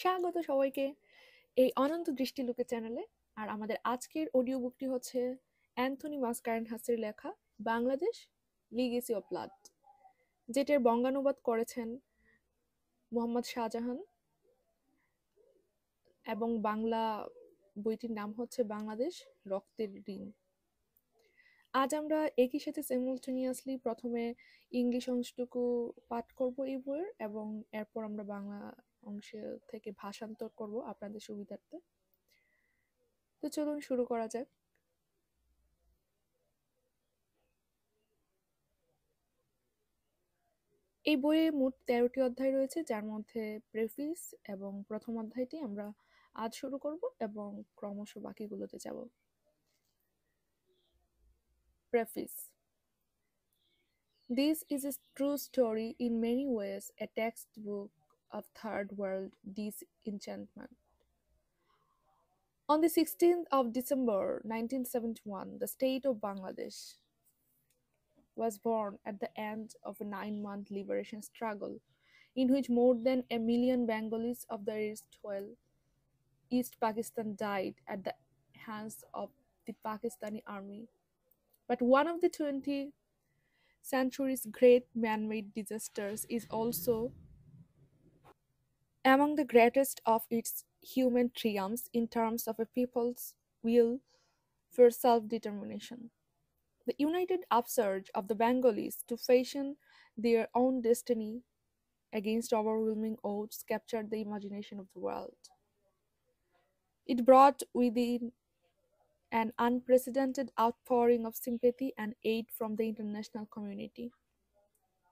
স্বাগত সবাইকে এই অনন্ত দৃষ্টিলোকে চ্যানেলে। আর আমাদের আজকের অডিও বুকটি হচ্ছে অ্যান্থনি মাসকারেনহাসের লেখা বাংলাদেশ লিগেসি অফ ব্লাড, যেটার বঙ্গানুবাদ করেছেন মোহাম্মদ শাহজাহান এবং বাংলা বইটির নাম হচ্ছে বাংলাদেশ রক্তের ঋণ। আজ আমরা একই সাথে সিমultaneously প্রথমে ইংলিশ অংশটুকু পাঠ করব এই বইয়ের, এবং এরপর আমরা বাংলা অংশ থেকে ভাষান্তর করব আপনাদের সুবিধার্থে। তো চলুন শুরু করা যাক। এই বইয়ে মোট ১৩টি অধ্যায় রয়েছে, যার মধ্যে প্রেফিস এবং প্রথম অধ্যায়টি আমরা আজ শুরু করব এবং ক্রমশ বাকিগুলোতে যাব। প্রেফিস. This is a true story in many ways, a textbook of third world disenchantment. On the 16th of December 1971, the state of Bangladesh was born at the end of a 9-month liberation struggle in which more than a million Bengalis of the erstwhile East Pakistan died at the hands of the Pakistani army. But one of the 20th century's great man-made disasters is also among the greatest of its human triumphs in terms of a people's will for self-determination. The united upsurge of the Bengalis to fashion their own destiny against overwhelming odds captured the imagination of the world. It brought within an unprecedented outpouring of sympathy and aid from the international community.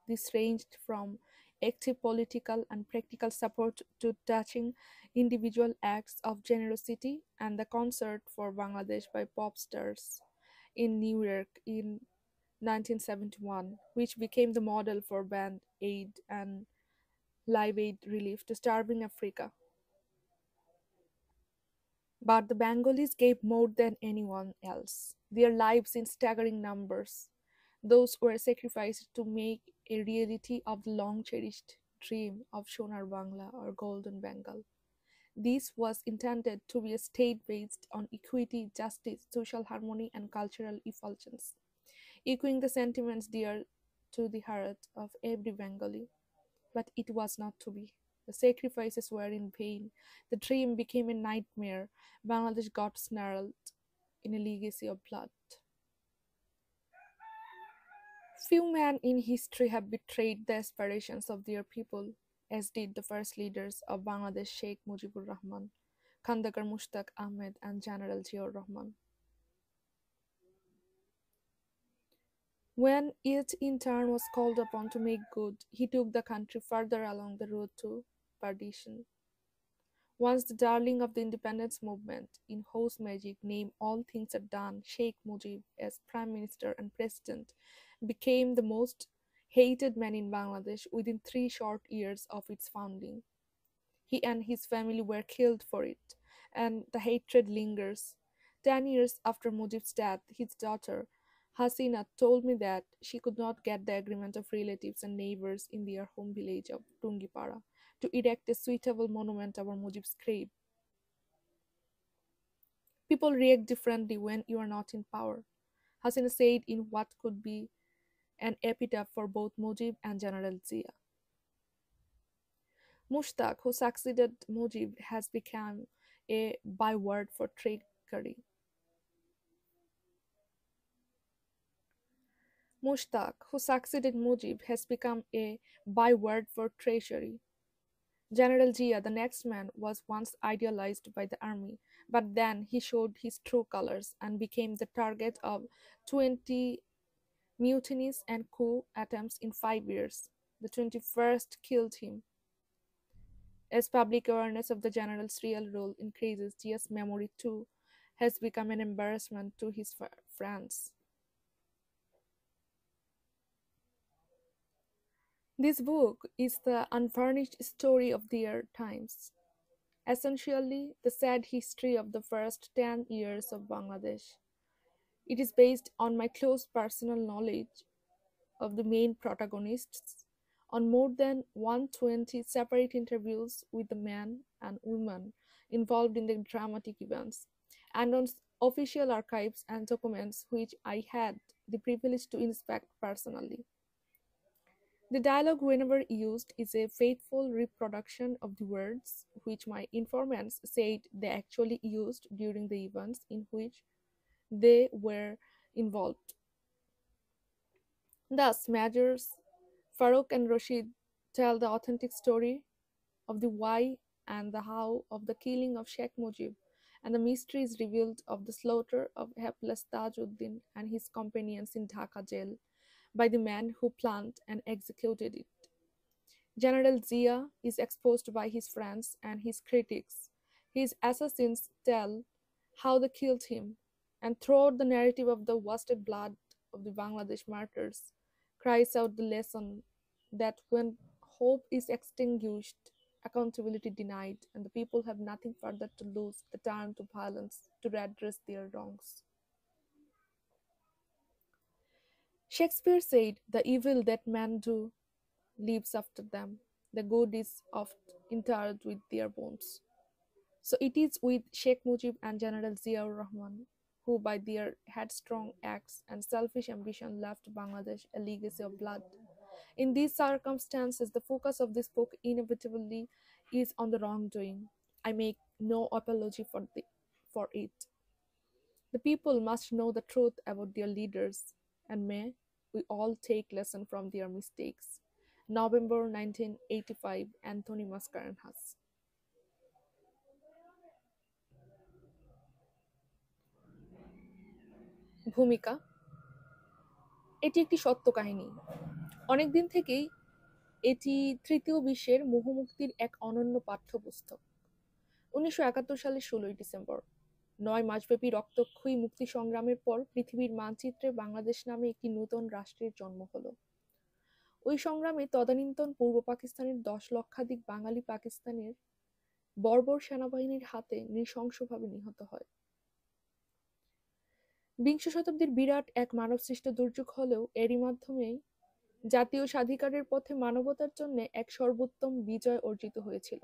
This ranged from active political and practical support to touching individual acts of generosity, and the concert for Bangladesh by pop stars in New York in 1971, which became the model for band aid and live aid relief to starving Africa. But the Bengalis gave more than anyone else, their lives in staggering numbers. Those were sacrificed to make a reality of the long cherished dream of Sonar Bangla or Golden Bengal. This was intended to be a state based on equity, justice, social harmony, and cultural effulgence, echoing the sentiments dear to the heart of every Bengali. But it was not to be. The sacrifices were in vain. The dream became a nightmare. Bangladesh got snarled in a legacy of blood. Few men in history have betrayed the aspirations of their people as did the first leaders of Bangladesh, Sheikh Mujibur Rahman, Khandakar Mushtaq Ahmed, and General Ziaur Rahman. When each in turn was called upon to make good, he took the country further along the road to perdition. Once the darling of the independence movement, in whose magic name all things are done, Sheikh Mujib, as Prime Minister and President, became the most hated man in Bangladesh within 3 short years of its founding. He and his family were killed for it, and the hatred lingers. 10 years after Mujib's death, his daughter, Hasina, told me that she could not get the agreement of relatives and neighbors in their home village of Tungipara to erect a suitable monument over Mujib's grave. People react differently when you are not in power, Hasina said in what could be an epitaph for both Mujib and General Zia. Mushtaq, who succeeded Mujib, has become a byword for trickery. Mushtaq, who succeeded Mujib, has become a byword for treachery. General Zia, the next man, was once idealized by the army, but then he showed his true colors and became the target of 20 mutinies and coup attempts in 5 years. The 21st killed him. As public awareness of the general's real role increases, Zia's memory too has become an embarrassment to his friends. This book is the unvarnished story of their times, essentially the sad history of the first 10 years of Bangladesh. It is based on my close personal knowledge of the main protagonists, on more than 120 separate interviews with the men and women involved in the dramatic events, and on official archives and documents which I had the privilege to inspect personally. The dialogue, whenever used, is a faithful reproduction of the words which my informants said they actually used during the events in which they were involved. Thus, Majors Farouk and Rashid tell the authentic story of the why and the how of the killing of Sheikh Mujib, and the mysteries revealed of the slaughter of hapless Tajuddin and his companions in Dhaka jail by the man who planned and executed it. General Zia is exposed by his friends and his critics. His assassins tell how they killed him, and throughout the narrative of the wasted blood of the Bangladesh martyrs, cries out the lesson that when hope is extinguished, accountability denied, and the people have nothing further to lose, they turn to violence to redress their wrongs. Shakespeare said, "The evil that men do leaves after them. The good is oft interred with their bones." So it is with Sheikh Mujib and General Ziaur Rahman, who by their headstrong acts and selfish ambition left Bangladesh a legacy of blood. In these circumstances, the focus of this book inevitably is on the wrongdoing. I make no apology for it. The people must know the truth about their leaders, and may we all take lesson from their mistakes. November 1985, Anthony Mascarenhas. ভূমিকা, এটি একটি সত্য কাহিনী। অনেকদিন থেকেই এটি তৃতীয় বিশ্বের মোহমুক্তির এক অনন্য পাঠ্যপুস্তক। 1971 সালের 16 ডিসেম্বর 9 মাসব্যাপী রক্তক্ষয়ী মুক্তি সংগ্রামের পর পৃথিবীর মানচিত্রে বাংলাদেশ নামে একটি নূতন রাষ্ট্রের জন্ম হলো। ওই সংগ্রামে তদানীন্তন পূর্ব পাকিস্তানের 10 লক্ষাধিক বাঙালি পাকিস্তানের বর্বর সেনাবাহিনীর হাতে নৃশংসভাবে নিহত হয়। বিংশ শতাব্দীর বিরাট এক মানবসৃষ্ট দুর্যোগ হলেও এরই মাধ্যমেই জাতীয় স্বাধিকারের পথে মানবতার জন্য এক সর্বোত্তম বিজয় অর্জিত হয়েছিল।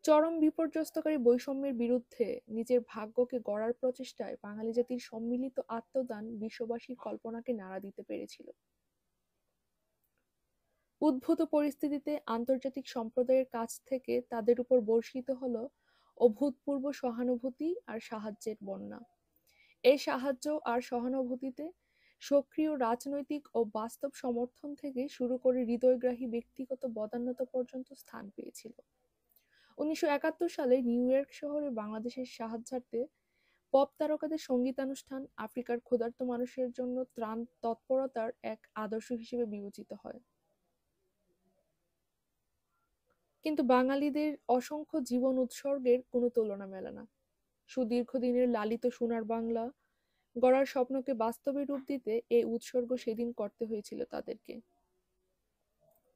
চরম বিপর্যস্তকারী বৈষম্যের বিরুদ্ধে নিজের ভাগ্যকে গড়ার প্রচেষ্টায় বাঙালি জাতির সম্মিলিত আত্মদান বিশ্ববাসীর কল্পনাকে নাড়া দিতে পেরেছিল। উদ্ভূত পরিস্থিতিতে আন্তর্জাতিক সম্প্রদায়ের কাছ থেকে তাদের উপর বর্ষিত হল অভূতপূর্ব সহানুভূতি আর সাহায্যের বন্যা। এই সাহায্য আর সহানুভূতিতে সক্রিয় রাজনৈতিক ও বাস্তব সমর্থন থেকে শুরু করে হৃদয়গ্রাহী ব্যক্তিগত বদান্যতা পর্যন্ত স্থান পেয়েছিল। 1971 সালে নিউ ইয়র্ক শহরে বাংলাদেশের সাহায্যার্থে পপ তারকাদের সঙ্গীতানুষ্ঠান আফ্রিকার ক্ষুধার্ত মানুষের জন্য ত্রাণ তৎপরতার এক আদর্শ হিসেবে বিবেচিত হয়। কিন্তু বাঙালিদের অসংখ্য জীবন উৎসর্গের কোনো তুলনা মেলে না। সুদীর্ঘ দিনের লালিত সোনার বাংলা গড়ার স্বপ্নকে বাস্তবে রূপ দিতে এই উৎসর্গ সেদিন করতে হয়েছিল তাদেরকে।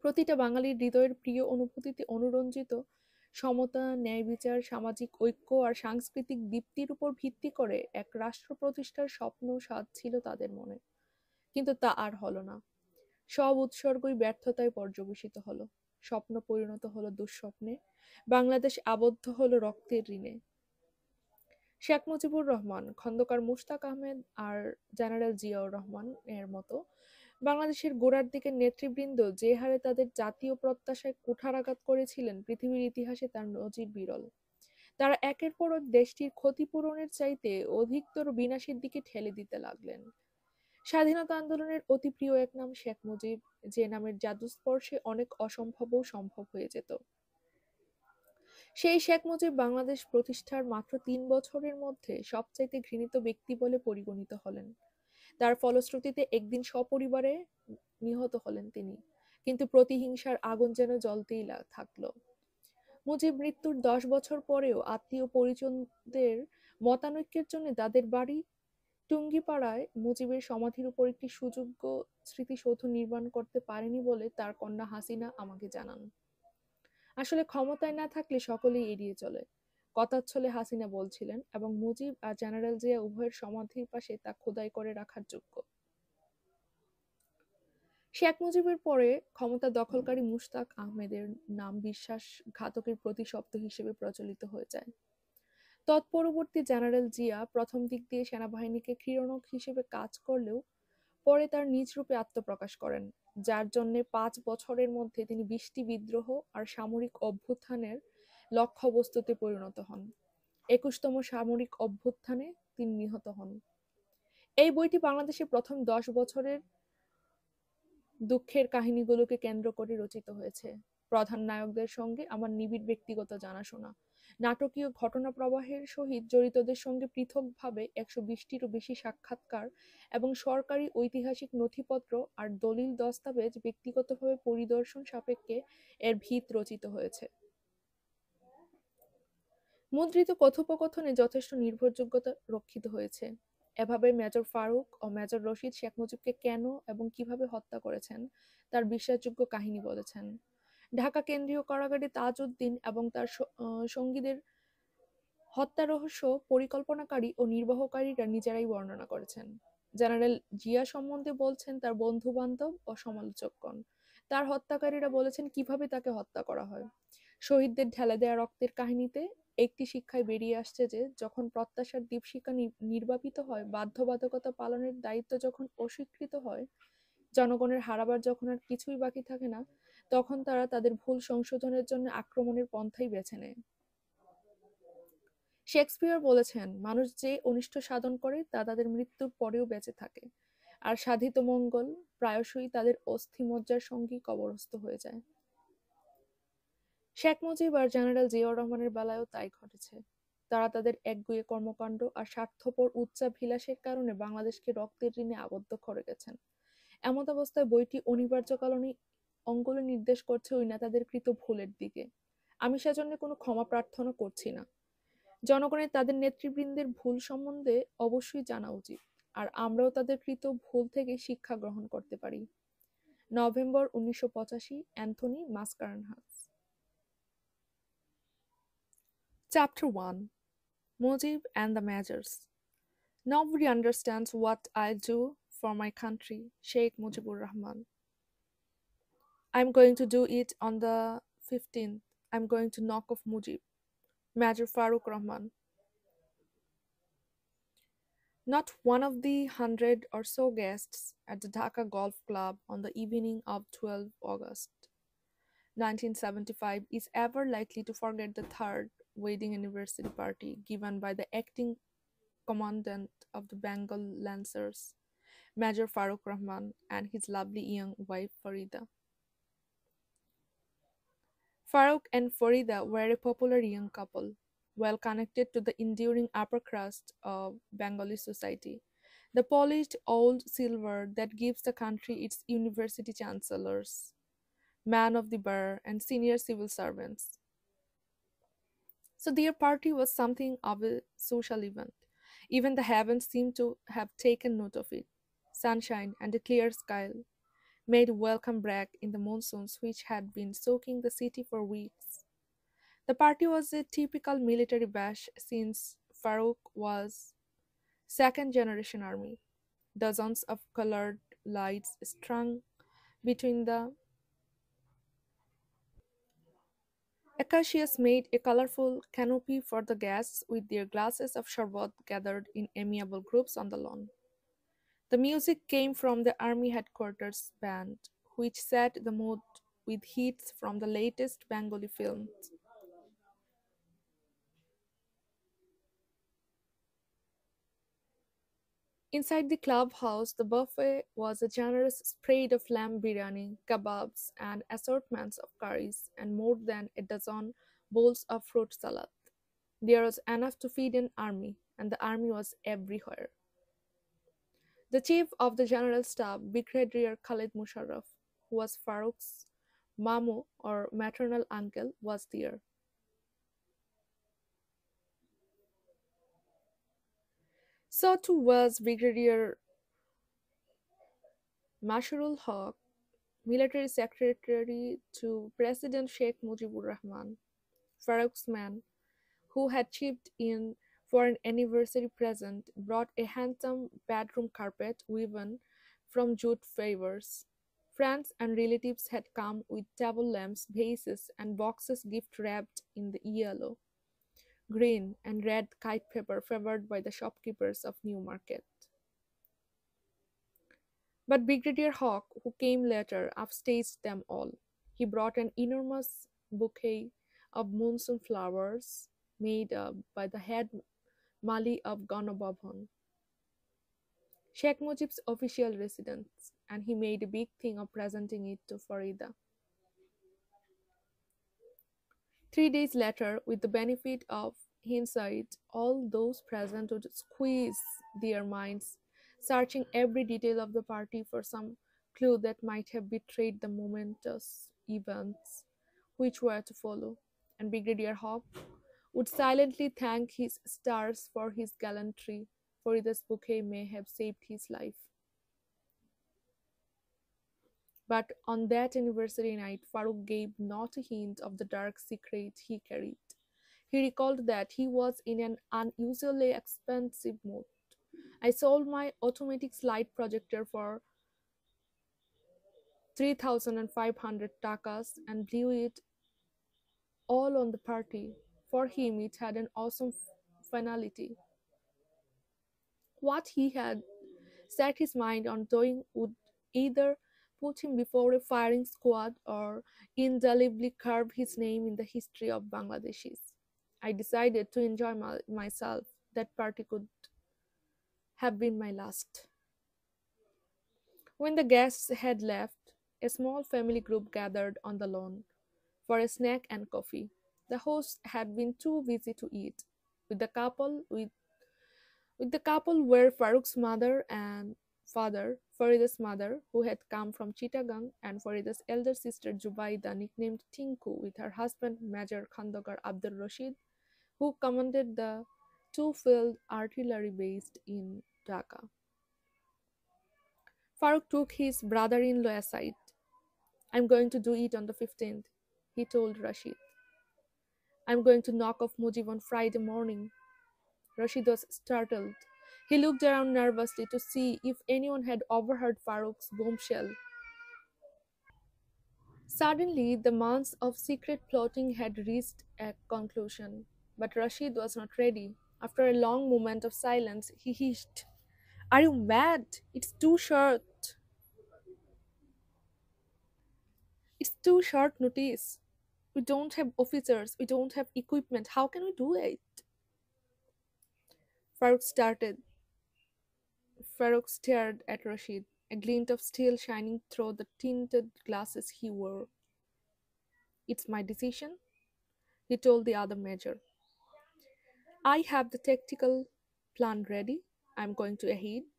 প্রতিটা বাঙালির হৃদয়ের প্রিয় অনুভূতিতে অনুরঞ্জিত সমতা, ন্যায় বিচার, সামাজিক ঐক্য আর সাংস্কৃতিক দীপ্তির উপর ভিত্তি করে এক রাষ্ট্র প্রতিষ্ঠার স্বপ্ন স্বাদ ছিল তাদের মনে। কিন্তু তা আর হলো না। সব উৎসর্গই ব্যর্থতায় পর্যবসিত হলো। স্বপ্ন পরিণত হলো দুঃস্বপ্নে, বাংলাদেশ আবদ্ধ হলো রক্তের ঋণে। শেখ মুজিবুর রহমান, খন্দকার মুশতাক আহমেদ আর জেনারেল জিয়াউর রহমান এর মতো বাংলাদেশের গোড়ার দিকের নেতৃবৃন্দ যে হারে তাদের জাতীয় প্রত্যাশায় কুঠারাঘাত করেছিলেন, পৃথিবীর ইতিহাসে তার নজির বিরল। তারা একের পর এক দেশটির ক্ষতিপূরণের চাইতে অধিকতর বিনাশের দিকে ঠেলে দিতে লাগলেন। স্বাধীনতা আন্দোলনের অতি প্রিয় এক নাম শেখ মুজিব, যে নামের জাদুস্পর্শে অনেক অসম্ভবও সম্ভব হয়ে যেত। সেই শেখ মুজিব বাংলাদেশ প্রতিষ্ঠার মাত্র 3 বছরের মধ্যে সবচাইতে ঘৃণিত ব্যক্তি বলে পরিগণিত হলেন। তার ফলশ্রুতিতে একদিন সপরিবারে নিহত হলেন তিনি, কিন্তু প্রতিহিংসার আগুন যেন জ্বলতেই থাকলো। মুজিব মৃত্যুর 10 বছর পরেও আত্মীয় পরিজনদের মতানৈক্যের জন্য তাদের বাড়ি টুঙ্গিপাড়ায় মুজিবের সমাধির উপর একটি সুযোগ্য স্মৃতিসৌধ নির্মাণ করতে পারেনি বলে তার কন্যা হাসিনা আমাকে জানান। আসলে ক্ষমতায় না থাকলে সকলেই এড়িয়ে চলে, কথাচ্ছলে হাসিনা বলছিলেন, এবং মুজিব আর জেনারেল জিয়া উভয়ের সমাধির পাশে তা খোদাই করে রাখার যোগ্য। শেখ মুজিবের পরে ক্ষমতা দখলকারী মুশতাক আহমেদের নাম বিশ্বাসঘাতকের প্রতিশব্দ হিসেবে প্রচলিত হয়ে যায়। তৎপরবর্তী জেনারেল জিয়া প্রথম দিক দিয়ে সেনাবাহিনীকে ক্রীড়নক হিসেবে কাজ করলেও পরে তার নিজ রূপে আত্মপ্রকাশ করেন, যার জন্য 5 বছরের মধ্যে তিনি 20টি বিদ্রোহ আর সামরিক অভ্যুত্থানের লক্ষ্যবস্তুতে পরিণত হন। 21তম সামরিক অভ্যুত্থানে তিনি নিহত হন। এই বইটি বাংলাদেশের প্রথম 10 বছরের দুঃখের কাহিনীগুলোকে কেন্দ্র করে রচিত হয়েছে। প্রধান নায়কদের সঙ্গে আমার নিবিড় ব্যক্তিগত জানাশোনা, নাটকীয় ঘটনা প্রবাহের সহিত জড়িতদের সঙ্গে পৃথকভাবে 120টিরও বেশি সাক্ষাৎকার এবং সরকারি ঐতিহাসিক নথিপত্র আর দলিল দস্তাবেজ ব্যক্তিগতভাবে পরিদর্শন সাপেক্ষে এর ভিত রচিত হয়েছে। মুদ্রিত কথোপকথনে যথেষ্ট নির্ভরযোগ্যতা রক্ষিত হয়েছে। এভাবে মেজর ফারুক ও মেজর রশিদ শেখ মুজিবকে কেন এবং কিভাবে হত্যা করেছেন তার বিশ্বাসযোগ্য কাহিনী বলেছেন। ঢাকা কেন্দ্রীয় কারাগারে তাজউদ্দিন এবং তার সঙ্গীদের হত্যা রহস্য পরিকল্পনাকারী ও নির্বাহকারীরা নিজেরাই বর্ণনা করেছেন। জেনারেল জিয়া সম্বন্ধে বলছেন তার বন্ধু বান্ধব ও সমালোচকগণ। তার হত্যাকারীরা বলেছেন কিভাবে তাকে হত্যা করা হয়। শহীদদের ঢেলে দেয়া রক্তের কাহিনীতে একটি শিক্ষায় বেরিয়ে আসছে যে যখন প্রত্যাশার দীপশিখা নির্বাপিত হয়, বাধ্যবাধকতা পালনের দায়িত্ব যখন অস্বীকৃত হয়, জনগণের হারাবার যখন আর কিছুই বাকি থাকে না, তখন তারা তাদের ভুল সংশোধনের জন্য আক্রমণের পন্থাই বেছে নেয়। শেক্সপিয়ার বলেছেন, মানুষ যে অনিষ্ট সাধন করে তা তাদের মৃত্যুর পরেও বেঁচে থাকে, আর সাধিত মঙ্গল প্রায়শই তাদের অস্থিমজ্জার সঙ্গেই কবরস্থ হয়ে যায়। শেখ মুজিব আর জেনারেল জিয়াউর রহমানের বেলায়ও তাই ঘটেছে। তারা তাদের একগুঁয়ে কর্মকাণ্ড আর স্বার্থপর উচ্চাভিলাষের কারণে বাংলাদেশকে রক্তের ঋণে আবদ্ধ করে গেছেন। এমত অবস্থায় বইটি অনিবার্য কারণে অঙ্গুলি নির্দেশ করছে ওই নেতাদের কৃত ভুলের দিকে। আমি সেজন্য কোনো ক্ষমা প্রার্থনা করছি না। জনগণের তাদের নেতৃবৃন্দের ভুল সম্বন্ধে অবশ্যই জানা উচিত, আর আমরাও তাদের কৃত ভুল থেকে শিক্ষা গ্রহণ করতে পারি। November 1985, Anthony Mascarenhas. Chapter 1: Mujib and the Majors. Nobody understands what I'll do for my country, Sheikh Mujibur Rahman. I'm going to do it on the 15th. I'm going to knock off Mujib. Major Farooq Rahman. Not one of the 100 or so guests at the Dhaka Golf Club on the evening of 12 August 1975 is ever likely to forget the third wedding anniversary party given by the acting commandant of the Bengal Lancers, Major Farooq Rahman, and his lovely young wife Farida. Farooq and Farida were a popular young couple, well connected to the enduring upper crust of Bengali society, the polished old silver that gives the country its university chancellors, man of the bar, and senior civil servants. So their party was something of a social event. Even the heavens seemed to have taken note of it. Sunshine and a clear sky made welcome brag in the monsoons which had been soaking the city for weeks. The party was a typical military bash since Farouk was second generation army. Dozens of colored lights strung between the acacias made a colorful canopy for the guests with their glasses of sharbat gathered in amiable groups on the lawn. The music came from the army headquarters band, which set the mood with hits from the latest Bengali films. Inside the clubhouse, the buffet was a generous spread of lamb biryani, kebabs, and assortments of curries, and more than a dozen bowls of fruit salad. There was enough to feed an army, and the army was everywhere. The chief of the general staff, Brigadier Khalid Musharraf, who was Farouk's mamu or maternal uncle, was there. So too was Brigadier Masharul Haq, military secretary to President Sheikh Mujibur Rahman, Farouk's man, who had chipped in for an anniversary present, brought a handsome bedroom carpet woven from jute fibers. Friends and relatives had come with table lamps, vases, and boxes gift wrapped in the yellow, green, and red kite paper favored by the shopkeepers of Newmarket. But Brigadier Hawk, who came later, upstaged them all. He brought an enormous bouquet of monsoon flowers made by the head Mali of Ganababon, Sheikh Mujib's official residence, and he made a big thing of presenting it to Farida. 3 days later, with the benefit of hindsight, all those present would squeeze their minds, searching every detail of the party for some clue that might have betrayed the momentous events which were to follow, and Brigadier Hawk would silently thank his stars for his gallantry, for this bouquet may have saved his life. But on that anniversary night, Farouk gave not a hint of the dark secret he carried. He recalled that he was in an unusually expensive mood. I sold my automatic slide projector for 3,500 takas and blew it all on the party. For him, it had an awesome finality. What he had set his mind on doing would either put him before a firing squad or indelibly carve his name in the history of Bangladeshis. I decided to enjoy myself. That party could have been my last. When the guests had left, a small family group gathered on the lawn for a snack and coffee. The host had been too busy to eat. With the couple, with With the couple were Farooq's mother and father, Farida's mother, who had come from Chittagong, and Farida's elder sister Jubaida, nicknamed Tinku, with her husband Major Khandagar Abdul Rashid, who commanded the two-field artillery based in Dhaka. Farooq took his brother-in-law aside. "I'm going to do it on the 15th," he told Rashid. "I'm going to knock off Mujib on Friday morning." Rashid was startled. He looked around nervously to see if anyone had overheard Farouk's bombshell. Suddenly, the months of secret plotting had reached a conclusion. But Rashid was not ready. After a long moment of silence, he hissed, "Are you mad? It's too short. It's too short notice. We don't have officers. We don't have equipment. How can we do it?" Farouk started. Farouk stared at Rashid, a glint of steel shining through the tinted glasses he wore. "It's my decision," he told the other major. "I have the tactical plan ready. I'm going to ahead,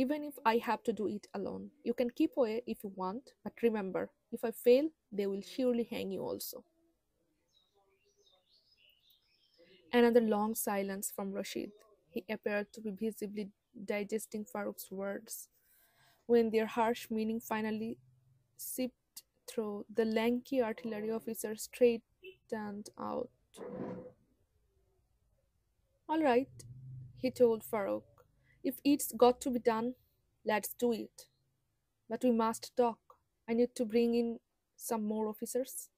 even if I have to do it alone. You can keep away if you want, but remember, if I fail, they will surely hang you also." Another long silence from Rashid. He appeared to be visibly digesting Farouk's words. When their harsh meaning finally seeped through, the lanky artillery officer straightened out. "All right," he told Farouk. "If it's got to be done, let's do it. But we must talk. I need to bring in some more officers."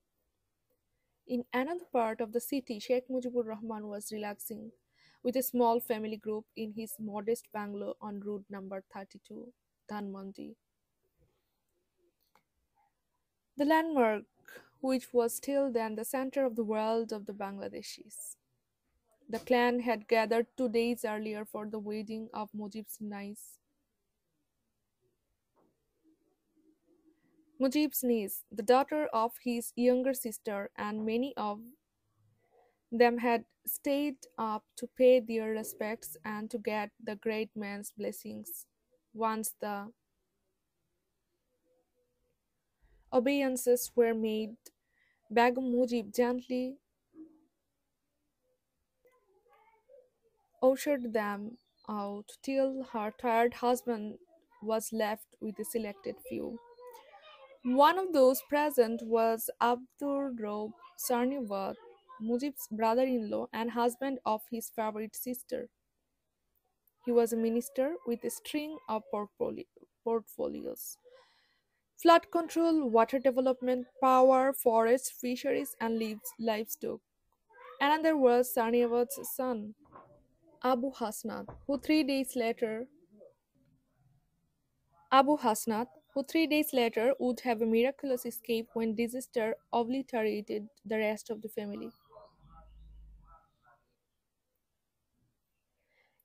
In another part of the city, Sheikh Mujibur Rahman was relaxing with a small family group in his modest bungalow on route number 32, Dhanmondi. The landmark, which was till then the center of the world of the Bangladeshis. The clan had gathered 2 days earlier for the wedding of Mujib's niece. Mujib's niece, the daughter of his younger sister, and many of them had stayed up to pay their respects and to get the great man's blessings. Once the obeisances were made, Begum Mujib gently ushered them out till her tired husband was left with a selected few. One of those present was Abdur Rob Sarnivat, Mujib's brother-in-law and husband of his favorite sister. He was a minister with a string of portfolios. Flood control, water development, power, forests, fisheries, and livestock. Another was Sarniawad's son, Abu Hasnat, Abu Hasnat, who 3 days later would have a miraculous escape when disaster obliterated the rest of the family.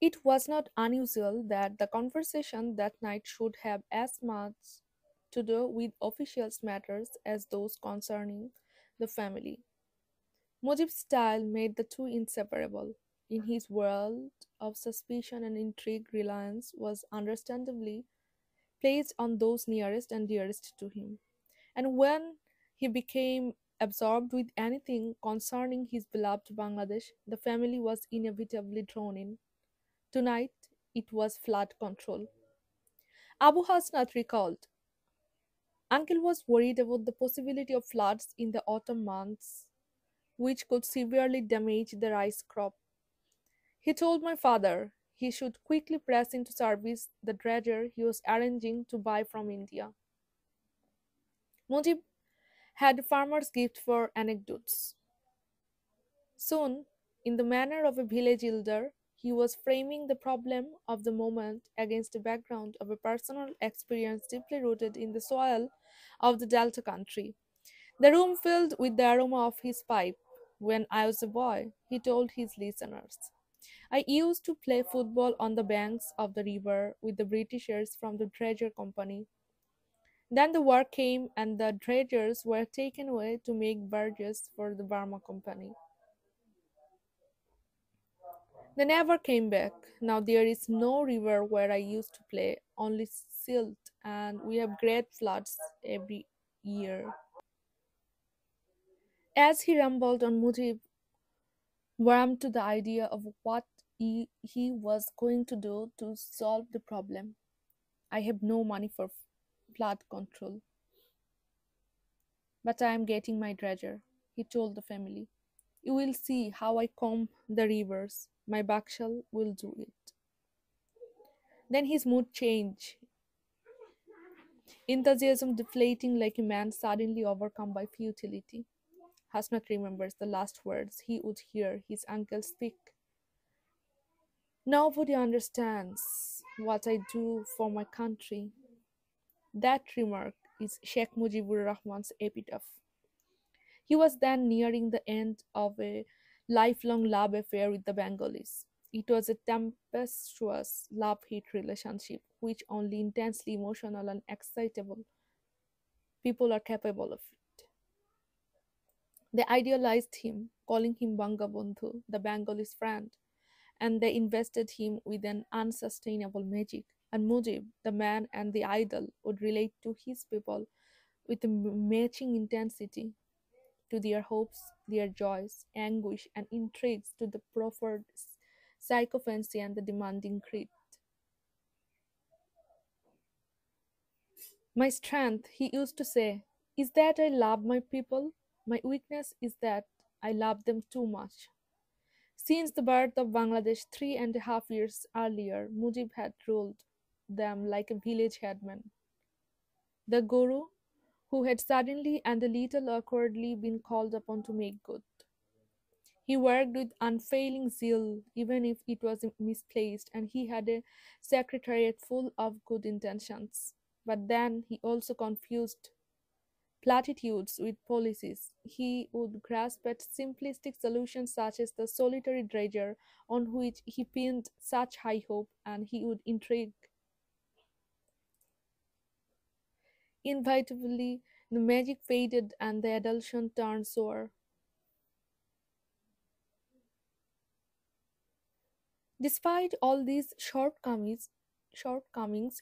It was not unusual that the conversation that night should have as much to do with officials' matters as those concerning the family. Mujib's style made the two inseparable. In his world of suspicion and intrigue, reliance was understandably placed on those nearest and dearest to him. And when he became absorbed with anything concerning his beloved Bangladesh, the family was inevitably drawn in. Tonight, it was flood control. Abu Hasnat recalled, Uncle was worried about the possibility of floods in the autumn months, which could severely damage the rice crop. He told my father he should quickly press into service the dredger he was arranging to buy from India. Mujib had a farmer's gift for anecdotes. Soon, in the manner of a village elder, he was framing the problem of the moment against a background of a personal experience deeply rooted in the soil of the Delta country. The room filled with the aroma of his pipe. When I was a boy, he told his listeners, I used to play football on the banks of the river with the Britishers from the Dredger Company. Then the war came and the dredgers were taken away to make barges for the Burma Company. They never came back. Now there is no river where I used to play, only silt, and we have great floods every year. As he rambled on, Mujib warmed to the idea of what he was going to do to solve the problem. I have no money for flood control, but I am getting my dredger, he told the family. You will see how I comb the rivers. My Bakshal will do it. Then his mood changed, enthusiasm deflating like a man suddenly overcome by futility. Hasnat remembers the last words he would hear his uncle speak. Nobody understands what I do for my country. That remark is Sheikh Mujibur Rahman's epitaph. He was then nearing the end of a lifelong love affair with the Bengalis. It was a tempestuous love hate relationship, which only intensely emotional and excitable people are capable of it. They idealized him, calling him Bangabandhu, the Bengalis' friend, and they invested him with an unsustainable magic. And Mujib, the man and the idol, would relate to his people with a matching intensity, to their hopes, their joys, anguish, and intrigues, to the proffered sycophancy and the demanding greed. My strength, he used to say, is that I love my people. My weakness is that I love them too much. Since the birth of Bangladesh 3.5 years earlier, Mujib had ruled them like a village headman. The Guru, who had suddenly and a little awkwardly been called upon to make good. He worked with unfailing zeal, even if it was misplaced, and he had a secretariat full of good intentions. But then he also confused platitudes with policies. He would grasp at simplistic solutions such as the solitary dredger on which he pinned such high hope, and he would intrigue. Inevitably, the magic faded and the adulation turned sour. Despite all these shortcomings,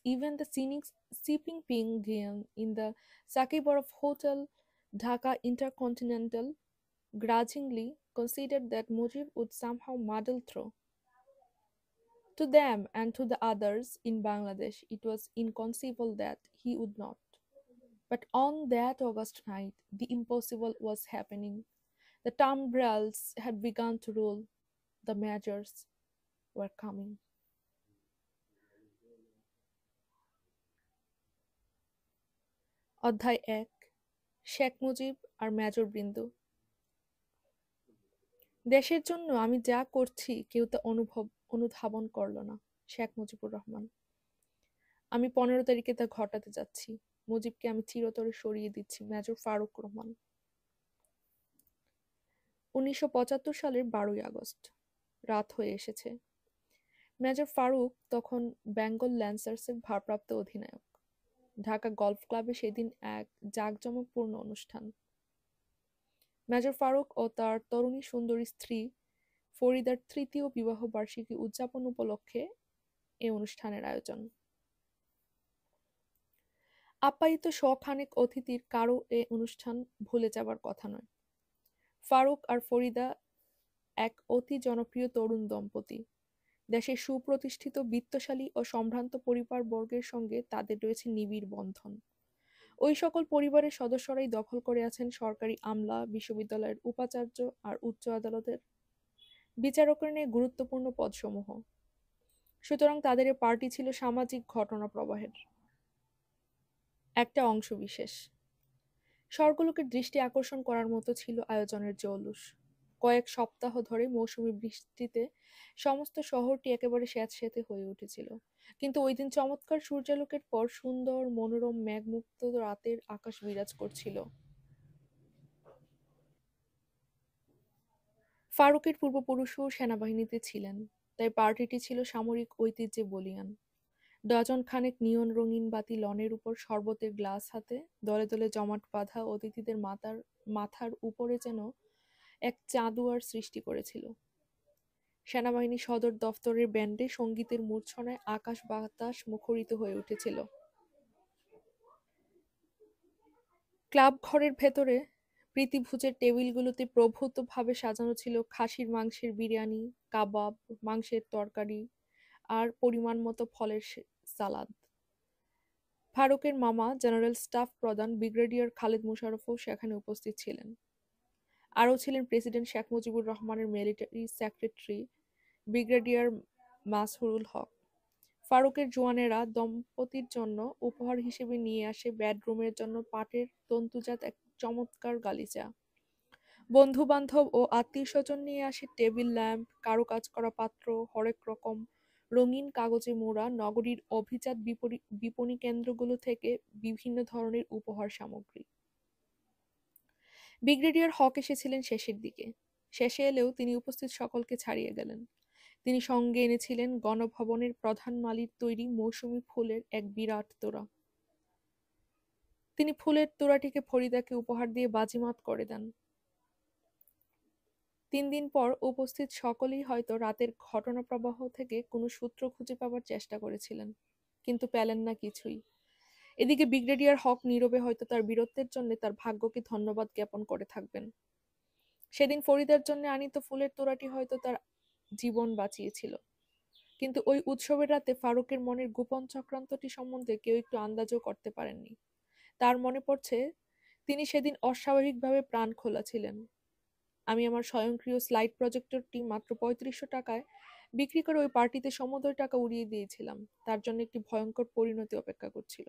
even the cynic Siping Ping Gian in the Sakiborov Hotel, Dhaka Intercontinental, grudgingly considered that Mujib would somehow muddle through. To them and to the others in Bangladesh, it was inconceivable that he would not. But on that August night, the impossible was happening. The tumbrils had begun to rule. The measures were coming. অধ্যায় ১, শেখ মুজিব আর মেজরবৃন্দ। দেশের জন্য আমি যা করছি কেউ তা অনুধাবন করল না। শেখ মুজিবুর রহমান। আমি 15 তারিখে তা ঘটাতে যাচ্ছি। মুজিবকে আমি চিরতরে সরিয়ে দিচ্ছি। মেজর ফারুক রহমান। 1975 সালের 12ই আগস্ট। রাত হয়ে এসেছে। মেজর ফারুক তখন বেঙ্গল ল্যান্সার্সের ভারপ্রাপ্ত অধিনায়ক। ঢাকা গলফ ক্লাবে সেদিন এক জাঁকজমকপূর্ণ অনুষ্ঠান। মেজর ফারুক ও তার তরুণী সুন্দরী স্ত্রী ফরিদার তৃতীয় বিবাহ বার্ষিকী উদযাপন উপলক্ষে এ অনুষ্ঠানের আয়োজন। আপ্যায়িত শখানেক অতিথির কারও এ অনুষ্ঠান ভুলে যাবার কথা নয়। ফারুক আর ফরিদা এক অতি জনপ্রিয় তরুণ দম্পতি। দেশের সুপ্রতিষ্ঠিত বিত্তশালী ও সম্ভ্রান্ত পরিবারবর্গের সঙ্গে তাদের রয়েছে নিবিড় বন্ধন। ওই সকল পরিবারের সদস্যরাই দখল করে আছেন সরকারি আমলা, বিশ্ববিদ্যালয়ের উপাচার্য আর উচ্চ আদালতের বিচারকের নিয়ে গুরুত্বপূর্ণ পদসমূহ। সুতরাং তাদের এ পার্টি ছিল সামাজিক ঘটনা প্রবাহের একটা অংশবিশেষ। স্বর্গলোকের দৃষ্টি আকর্ষণ করার মতো ছিল আয়োজনের জৌলুস। কয়েক সপ্তাহ ধরে মৌসুমি বৃষ্টিতে সমস্ত শহরটি একেবারে স্যাঁতসেঁতে হয়ে উঠেছিল। কিন্তু ওই দিন চমৎকার সূর্যালোকের পর সুন্দর মনোরম মেঘমুক্ত রাতের আকাশ বিরাজ করছিল। ফারুকের পূর্বপুরুষও সেনাবাহিনীতে ছিলেন, তাই পার্টিটি ছিল সামরিক ঐতিহ্যে বলীয়ান। ডজন খানেক নিয়ন রঙিন বাতি লনের উপর শরবতের গ্লাস হাতে দলে দলে জমাট বাঁধা অতিথিদের মাথার উপরে যেন এক চাঁদোয়ার সৃষ্টি করেছিল। সেনাবাহিনী সদর দফতরের ব্যান্ডে সঙ্গীতের মূর্ছনায় আকাশ বাতাস মুখরিত হয়ে উঠেছিল। ক্লাব ঘরের ভেতরে প্রীতিভোজের টেবিলগুলোতে প্রভূতভাবে সাজানো ছিল খাসির মাংসের বিরিয়ানি, কাবাব, মাংসের তরকারি আর পরিমাণ মতো ফলের সালাদ। ফারুকের মামা জেনারেল স্টাফ প্রধান ব্রিগেডিয়ার খালেদ মোশাররফও সেখানে উপস্থিত ছিলেন। আরও ছিলেন প্রেসিডেন্ট শেখ মুজিবুর রহমানের মিলিটারি সেক্রেটারি ব্রিগেডিয়ার মাসরুল হক। ফারুকের জোয়ানেরা দম্পতির জন্য উপহার হিসেবে নিয়ে আসে বেডরুমের জন্য পাটের তন্তুজাত এক চমৎকার গালিচা। বন্ধু-বান্ধব ও আত্মীয়স্বজন নিয়ে আসে টেবিল ল্যাম্প, কারুকাজ করা পাত্র, হরেক রকম রঙিন কাগজে মোড়া নগরীর অভিজাত বিপণী কেন্দ্রগুলো থেকে বিভিন্ন ধরনের উপহার সামগ্রী। ব্রিগেডিয়ার হক এসেছিলেন শেষের দিকে। শেষে এলেও তিনি উপস্থিত সকলকে ছাড়িয়ে গেলেন। তিনি সঙ্গে এনেছিলেন গণভবনের প্রধান মালির তৈরি মৌসুমি ফুলের এক বিরাট তোড়া। তিনি ফুলের তোড়াটিকে ফরিদাকে উপহার দিয়ে বাজিমাত করে দেন। 3 দিন পর উপস্থিত সকলেই হয়তো রাতের ঘটনাপ্রবাহ থেকে কোনো সূত্র খুঁজে পাবার চেষ্টা করেছিলেন, কিন্তু পেলেন না কিছুই। এদিকে ব্রিগেডিয়ার হক নীরবে হয়তো তার বীরত্বের জন্য তার ভাগ্যকে ধন্যবাদ জ্ঞাপন করে থাকবেন। সেদিন ফরিদার জন্য আনিত ফুলের তোড়াটি হয়তো তার জীবন বাঁচিয়েছিল। কিন্তু ওই উৎসবের রাতে ফারুকের মনের গোপন চক্রান্তটি সম্বন্ধে কেউ একটু আন্দাজও করতে পারেননি। তার মনে পড়ছে, তিনি সেদিন অস্বাভাবিকভাবে প্রাণ খোলা ছিলেন। আমি আমার স্বয়ংক্রিয় স্লাইড প্রজেক্টরটি মাত্র 3500 টাকায় বিক্রি করে ওই পার্টিতে সমুদয় টাকা উড়িয়ে দিয়েছিলাম। তার জন্য একটি ভয়ঙ্কর পরিণতি অপেক্ষা করছিল।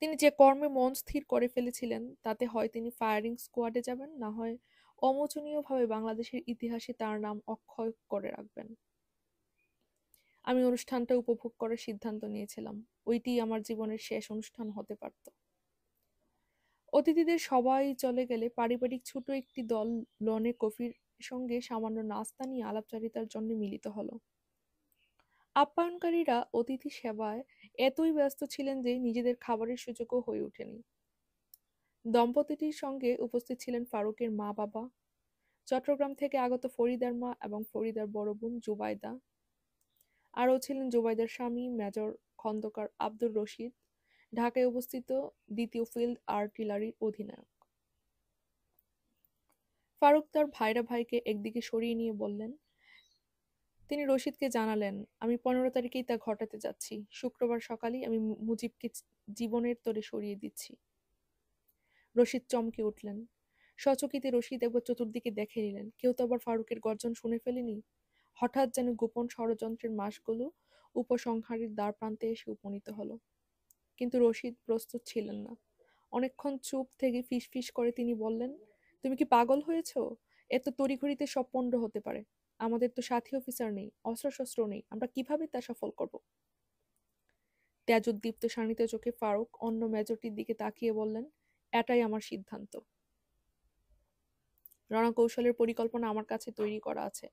তিনি যে কর্মে মন স্থির করে ফেলেছিলেন তাতে হয় তিনি ফায়ারিং স্কোয়াডে যাবেন, না হয় অমোচনীয়ভাবে বাংলাদেশের ইতিহাসে তার নাম অক্ষয় করে রাখবেন। আমি অনুষ্ঠানটা উপভোগ করার সিদ্ধান্ত নিয়েছিলাম। ওইটিই আমার জীবনের শেষ অনুষ্ঠান হতে পারত। অতিথিদের সবাই চলে গেলে পারিবারিক ছোট একটি দল লনে কফির সঙ্গে সামান্য নাস্তা নিয়ে আলাপচারিতার জন্য মিলিত হলো। আপ্যায়নকারীরা অতিথি সেবায় এতই ব্যস্ত ছিলেন যে নিজেদের খাবারের সুযোগও হয়ে ওঠেনি। দম্পতিটির সঙ্গে উপস্থিত ছিলেন ফারুকের মা-বাবা, চট্টগ্রাম থেকে আগত ফরিদার মা এবং ফরিদার বড় বোন জুবাইদা। আরও ছিলেন জুবাইদার স্বামী মেজর খন্দকার আব্দুর রশিদ, ঢাকায় অবস্থিত ২য় ফিল্ড আর্টিলারির অধিনায়ক। ফারুক তার ভাইকে একদিকে সরিয়ে নিয়ে বললেন, তিনি রশিদকে জানালেন, আমি 15 তারিখেই তা ঘটাতে যাচ্ছি। শুক্রবার সকালেই আমি মুজিবকে জীবনের তোরে সরিয়ে দিচ্ছি। রশিদ চমকে উঠলেন। সচকিতে রশিদ একবার চতুর্দিকে দেখে নিলেন, কেউ তো আবার ফারুকের গর্জন শুনে ফেলেনি। হঠাৎ যেন গোপন ষড়যন্ত্রের মাসগুলো উপসংহারের দ্বার প্রান্তে এসে উপনীত হলো। কিন্তু রশিদ প্রস্তুত ছিলেন না। অনেকক্ষণ চুপ থেকে ফিসফিস করে তিনি বললেন, তুমি কি পাগল হয়েছো? এত তড়িঘড়িতে সব পণ্ড হতে পারে। আমাদের তো সাথী অফিসার নেই, অস্ত্রশস্ত্র নেই, আমরা কিভাবে তা সফল করব? তেজোদ্দীপ্ত শানিত চোখে ফারুক অন্য মেজরটির দিকে তাকিয়ে বললেন, এটাই আমার সিদ্ধান্ত। রণকৌশলের পরিকল্পনা আমার কাছে তৈরি করা আছে।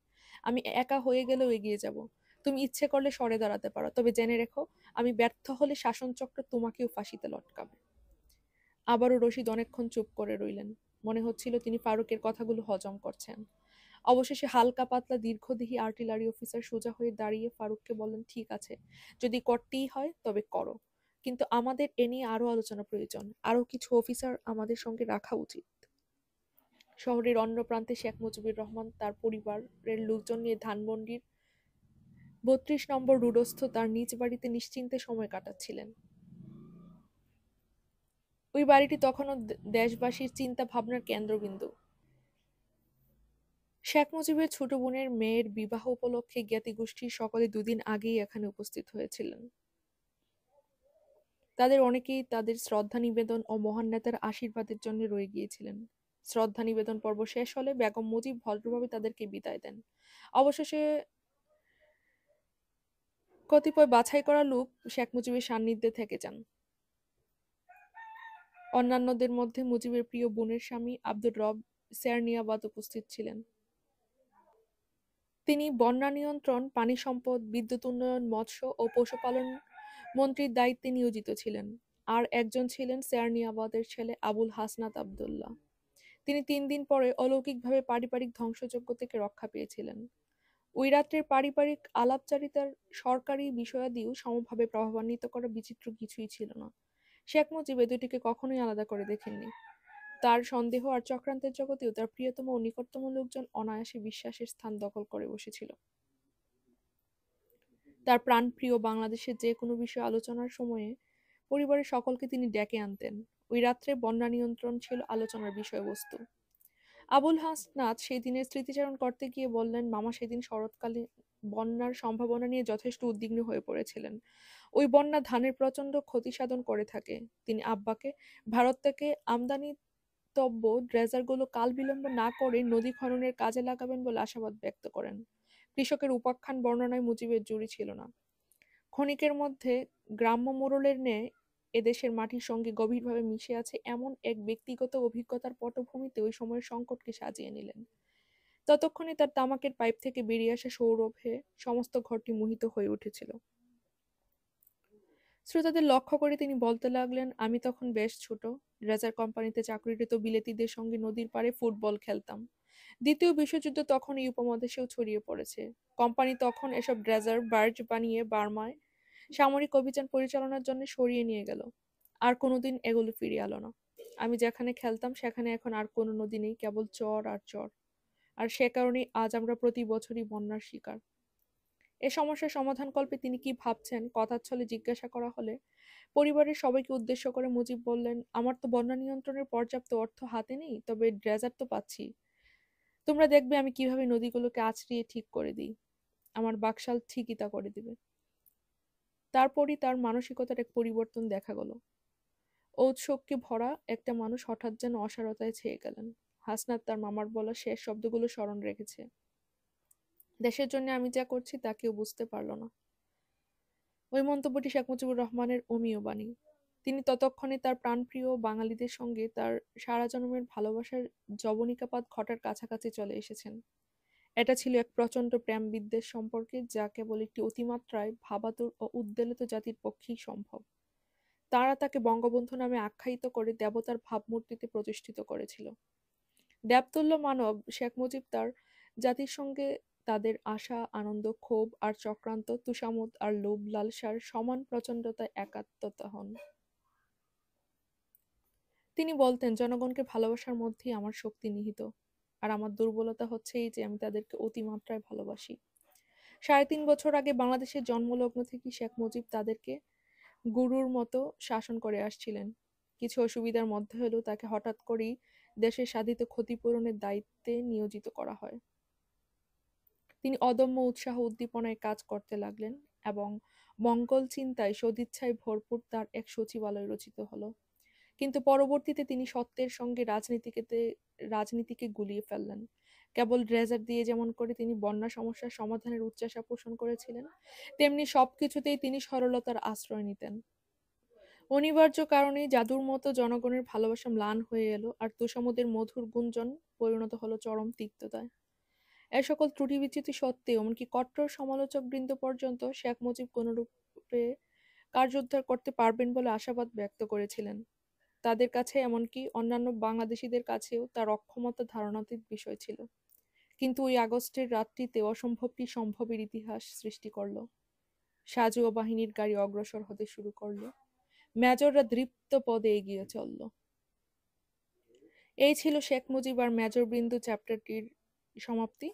আমি একা হয়ে গেলেও এগিয়ে যাব। তুমি ইচ্ছে করলে সরে দাঁড়াতে পারো, তবে জেনে রেখো, আমি ব্যর্থ হলে শাসনচক্র তোমাকেও ফাঁসিতে লটকাবে। আবারও রশিদ অনেকক্ষণ চুপ করে রইলেন। মনে হচ্ছিল তিনি ফারুকের কথাগুলো হজম করছেন। অবশেষে হালকা পাতলা দীর্ঘদেহী আর্টিলারি অফিসার সোজা হয়ে দাঁড়িয়ে ফারুককে বললেন, ঠিক আছে, যদি করতেই হয় তবে করো, কিন্তু আমাদের এ নিয়ে আরো আলোচনা প্রয়োজন। আরো কিছু অফিসার আমাদের সঙ্গে রাখা উচিত। শহরের অন্য প্রান্তে শেখ মুজিবুর রহমান তার পরিবারের লোকজন নিয়ে ধানমন্ডির ৩২ নম্বর রোডস্থ তার নিজ বাড়িতে নিশ্চিন্তে সময় কাটাচ্ছিলেন। ওই বাড়িটি তখনও দেশবাসীর চিন্তা ভাবনার কেন্দ্রবিন্দু। শেখ মুজিবের ছোট বোনের মেয়ের বিবাহ উপলক্ষে জ্ঞাতিগোষ্ঠীর সকলে দুদিন আগেই এখানে উপস্থিত হয়েছিলেন। তাদের অনেকেই তাদের শ্রদ্ধা নিবেদন ও মহান নেতার আশীর্বাদের জন্য রয়ে গিয়েছিলেন। শ্রদ্ধা নিবেদন পর্ব শেষ হলে বেগম মুজিব ভদ্রভাবে তাদেরকে বিদায় দেন। অবশেষে কতিপয় বাছাই করা লোক শেখ মুজিবের সান্নিধ্যে থেকে যান। অন্যান্যদের মধ্যে মুজিবের প্রিয় বোনের স্বামী আব্দুর রব সেরনিয়াবাদ উপস্থিত ছিলেন। তিনি বন্যা নিয়ন্ত্রণ, পানি সম্পদ, বিদ্যুৎ উন্নয়ন, মৎস্য ও পশুপালন মন্ত্রীর দায়িত্বে নিয়োজিত ছিলেন। আর একজন ছিলেন সেরনিয়াবাদের ছেলে আবুল হাসনাত আবদুল্লাহ। তিনি ৩ দিন পরে অলৌকিকভাবে পারিবারিক ধ্বংসযজ্ঞ থেকে রক্ষা পেয়েছিলেন। ওই রাত্রের পারিবারিক আলাপচারিতার সরকারি বিষয়াদিও সমভাবে প্রভাবান্বিত করা বিচিত্র কিছুই ছিল না। শেখ মুজিব এ দুটিকে কখনোই আলাদা করে দেখেননি। তার সন্দেহ আর চক্রান্তের জগতেও তার প্রিয়তম ও নিকটতম লোকজন অনায়াসে বিশ্বাসের স্থান দখল করে বসেছিল। তার প্রাণপ্রিয় বাংলাদেশের যে কোনো বিষয় আলোচনার সময়ে পরিবারের সকলকে তিনি ডেকে আনতেন। ওই রাত্রে বন্যা নিয়ন্ত্রণ ছিল আলোচনার বিষয়বস্তু। আবুল হাসনাত সেই দিনের স্মৃতিচারণ করতে গিয়ে বললেন, মামা সেদিন শরৎকালে বন্যার সম্ভাবনা নিয়ে যথেষ্ট উদ্বিগ্ন হয়ে পড়েছিলেন। ওই বন্যা ধানের প্রচণ্ড ক্ষতি সাধন করে থাকে। তিনি আব্বাকে ভারত থেকে আমদানিতব্য ড্রেজারগুলো কাল বিলম্ব না করে নদী খননের কাজে লাগাবেন বলে আশাবাদ ব্যক্ত করেন। কৃষকের উপাখ্যান বর্ণনায় মুজিবের জুড়ি ছিল না। ক্ষণিকের মধ্যে গ্রাম্য মোড়লের ন্যায় এদেশের মাটির সঙ্গে গভীরভাবে মিশে আছে এমন এক ব্যক্তিগত অভিজ্ঞতার পটভূমিতে ওই সময়ের সংকটকে সাজিয়ে নিলেন। ততক্ষণে তার তামাকের পাইপ থেকে বেরিয়ে আসা সৌরভে সমস্ত ঘরটি মোহিত হয়ে উঠেছিল। শ্রোতাদের লক্ষ্য করে তিনি বলতে লাগলেন, আমি তখন বেশ ছোট, ড্রেজার কোম্পানিতে চাকরিরত বিলেতিদের সঙ্গে নদীর পাড়ে ফুটবল খেলতাম। দ্বিতীয় বিশ্বযুদ্ধ তখন এই উপমহাদেশেও ছড়িয়ে পড়েছে। কোম্পানি তখন এসব ড্রেজার বার্জ বানিয়ে বার্মায় সামরিক অভিযান পরিচালনার জন্য সরিয়ে নিয়ে গেল। আর কোনোদিন এগুলো ফিরে এলো না। আমি যেখানে খেলতাম সেখানে এখন আর কোনো নদী নেই, কেবল চর আর চর। আর সে কারণেই আজ আমরা প্রতি বছরই বন্যার শিকার। এ সমস্যার সমাধানকল্পে তিনি কি ভাবছেন কথার ছলে জিজ্ঞাসা করা হলে পরিবারের সবাইকে উদ্দেশ্য করে মুজিব বললেন, আমার তো বন্যা নিয়ন্ত্রণের পর্যাপ্ত অর্থ হাতে নেই, তবে ড্রেজার তো পাচ্ছি। তোমরা দেখবে আমি কিভাবে নদীগুলোকে আছড়িয়ে ঠিক করে দিই। আমার বাকশাল ঠিকই তা করে দিবে। তারপরই তার মানসিকতার এক পরিবর্তন দেখা গেল। ঔৎসুক্যে ভরা একটা মানুষ হঠাৎ যেন অসারতায় ছেয়ে গেলেন। হাসনাত তার মামার বলা শেষ শব্দগুলো স্মরণ রেখেছে। দেশের জন্য আমি যা করছি তা কেউ বুঝতে পারল না। ওই মন্তব্যটি শেখ মুজিবুর রহমানের অমীয় বাণী। তিনি ততক্ষণে তার প্রাণপ্রিয় বাঙালিদের সঙ্গে তার সারা জন্মের ভালোবাসার যবনিকাপাত ঘটার কাছাকাছি চলে এসেছেন। এটা ছিল এক প্রচণ্ড প্রেম বিদ্বেষ সম্পর্কে, যা কেবল একটি অতিমাত্রায় ভাবাতুর ও উদ্বেলিত জাতির পক্ষেই সম্ভব। তারা তাকে বঙ্গবন্ধু নামে আখ্যায়িত করে দেবতার ভাবমূর্তিতে প্রতিষ্ঠিত করেছিল। দেবতুল্য মানব শেখ মুজিব তার জাতির সঙ্গে তাদের আশা, আনন্দ, ক্ষোভ আর চক্রান্ত, তুষামোদ আর লোভ লালসার সমান প্রচণ্ডতায় একাত্মতা হন। তিনি বলতেন, জনগণকে ভালোবাসার মধ্যেই আমার শক্তি নিহিত, আর আমার দুর্বলতা হচ্ছে এই যে আমি তাদেরকে অতিমাত্রায় ভালোবাসি। ৩.৫ বছর আগে বাংলাদেশের জন্মলগ্ন থেকেই শেখ মুজিব তাদেরকে গুরুর মতো শাসন করে আসছিলেন। কিছু অসুবিধার মধ্যে হলেও তাকে হঠাৎ করেই দেশের সাধিত ক্ষতিপূরণের দায়িত্বে নিয়োজিত করা হয়। তিনি অদম্য উৎসাহ উদ্দীপনায় কাজ করতে লাগলেন। এবং মঙ্গল চিন্তায় সদিচ্ছায় ভরপুর তার এক সচিবালয় রচিত হলো। কিন্তু পরবর্তীতে তিনি সত্যের সঙ্গে রাজনীতিকে গুলিয়ে ফেললেন। কেবল ড্রেজার দিয়ে যেমন করে তিনি বন্যা সমস্যার সমাধানের উচ্চাশা পোষণ করেছিলেন, তেমনি সবকিছুতেই তিনি সরলতার আশ্রয় নিতেন। অনিবার্য কারণেই জাদুর মতো জনগণের ভালোবাসা ম্লান হয়ে এলো, আর তোষামোদের মধুর গুঞ্জন পরিণত হলো চরম তিক্ততায়। এ সকল ত্রুটি বিচ্যুতি সত্ত্বেও এমনকি কট্টর সমালোচকবৃন্দ পর্যন্ত শেখ মুজিব কোনরূপে কার্যোদ্ধার করতে পারবেন বলে আশাবাদ ব্যক্ত করেছিলেন। তাদের কাছে এমনকি অন্যান্য বাংলাদেশিদের কাছেও তার অক্ষমতা ধারণাতীত বিষয় ছিল। কিন্তু ওই আগস্টের রাতটিতে অসম্ভবটি সম্ভবের ইতিহাস সৃষ্টি করল। সাঁজোয়া বাহিনীর গাড়ি অগ্রসর হতে শুরু করল। মেজররা দৃপ্ত পদে এগিয়ে চলল। এই ছিল শেখ মুজিব আর মেজর বিন্দু চ্যাপ্টারটির সমাপ্তি।